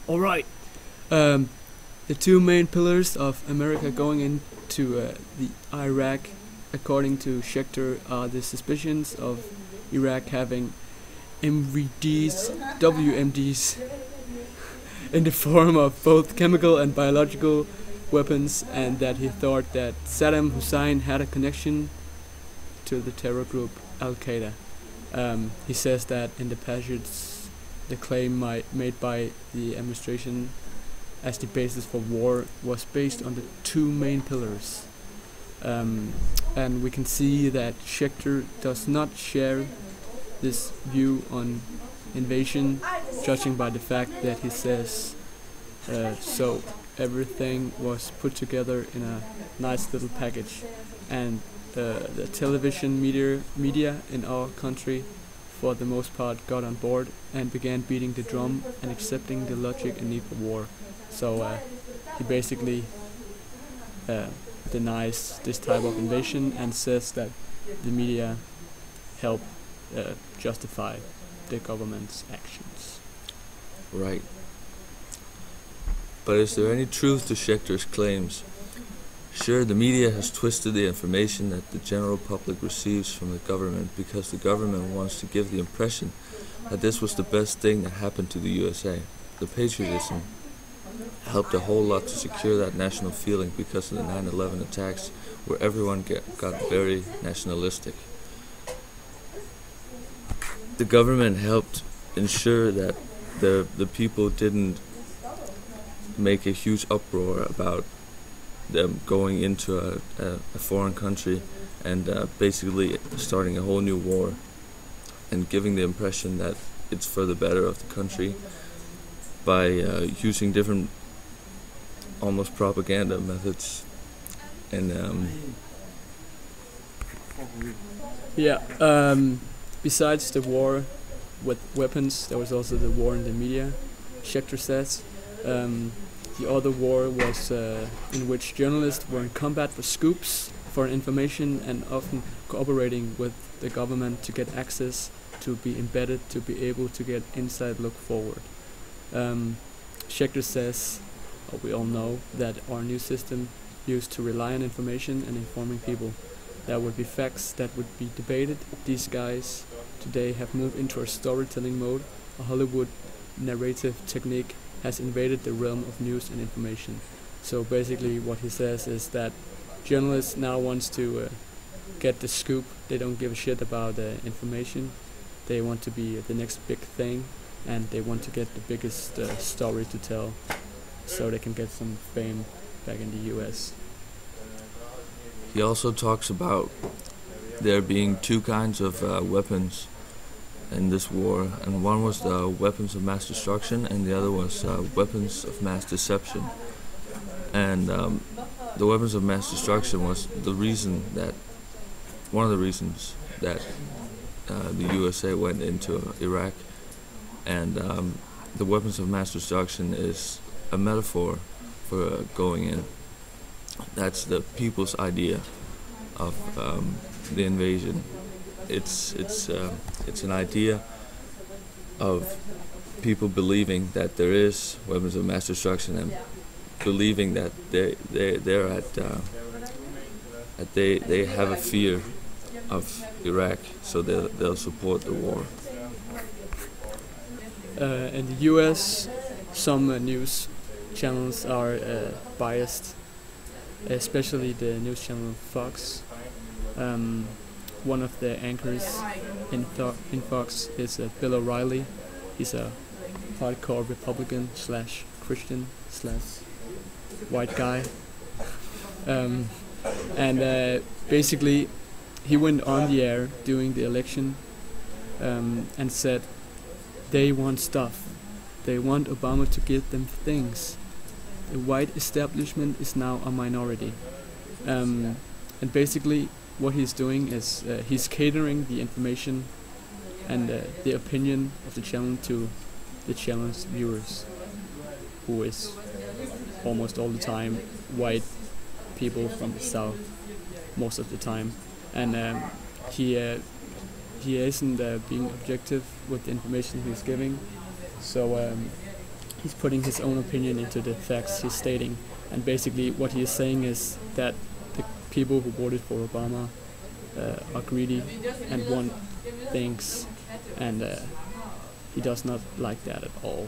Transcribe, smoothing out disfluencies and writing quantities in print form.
All right. Um, the two main pillars of America going into the Iraq, according to Schechter, are the suspicions of Iraq having WMDs, in the form of both chemical and biological weapons, and that he thought that Saddam Hussein had a connection to the terror group Al Qaeda. He says that in the passage, the claim made by the administration as the basis for war was based on the two main pillars. And we can see that Schechter does not share this view on invasion, judging by the fact that he says so everything was put together in a nice little package, and the television media in our country for the most part got on board and began beating the drum and accepting the logic and need for war. So he basically denies this type of invasion and says that the media help justify the government's actions. Right. But is there any truth to Schechter's claims? Sure, the media has twisted the information that the general public receives from the government because the government wants to give the impression that this was the best thing that happened to the USA. The patriotism helped a whole lot to secure that national feeling because of the 9/11 attacks, where everyone got very nationalistic. The government helped ensure that the people didn't make a huge uproar about them going into a foreign country and basically starting a whole new war and giving the impression that it's for the better of the country by using different almost propaganda methods. And besides the war with weapons, there was also the war in the media, Schechter says. The other war was in which journalists were in combat for scoops, for information, and often cooperating with the government to get access, to be embedded, to be able to get inside look forward. Schechter says, or we all know, that our news system used to rely on information and informing people. There would be facts that would be debated. These guys today have moved into a storytelling mode. A Hollywood narrative technique has invaded the realm of news and information. So basically what he says is that journalists now wants to get the scoop. They don't give a shit about information. They want to be the next big thing, and they want to get the biggest story to tell so they can get some fame back in the US. he also talks about there being two kinds of weapons in this war, and one was the weapons of mass destruction, and the other was weapons of mass deception. And the weapons of mass destruction was one of the reasons that the USA went into Iraq, and the weapons of mass destruction is a metaphor for going in. That's the people's idea of the invasion. It's an idea of people believing that there is weapons of mass destruction and believing that they have a fear of Iraq, so they'll support the war. In the US, some news channels are biased, especially the news channel Fox. One of the anchors in Fox is Bill O'Reilly. He's a hardcore Republican / Christian / white guy. And basically he went on the air during the election and said they want stuff. They want Obama to give them things. The white establishment is now a minority. And basically what he's doing is he's catering the information and the opinion of the channel to the channel's viewers, who is almost all the time white people from the South, most of the time. And he isn't being objective with the information he's giving. So he's putting his own opinion into the facts he's stating, and basically what he is saying is that the people who voted for Obama are greedy and want things, and he does not like that at all.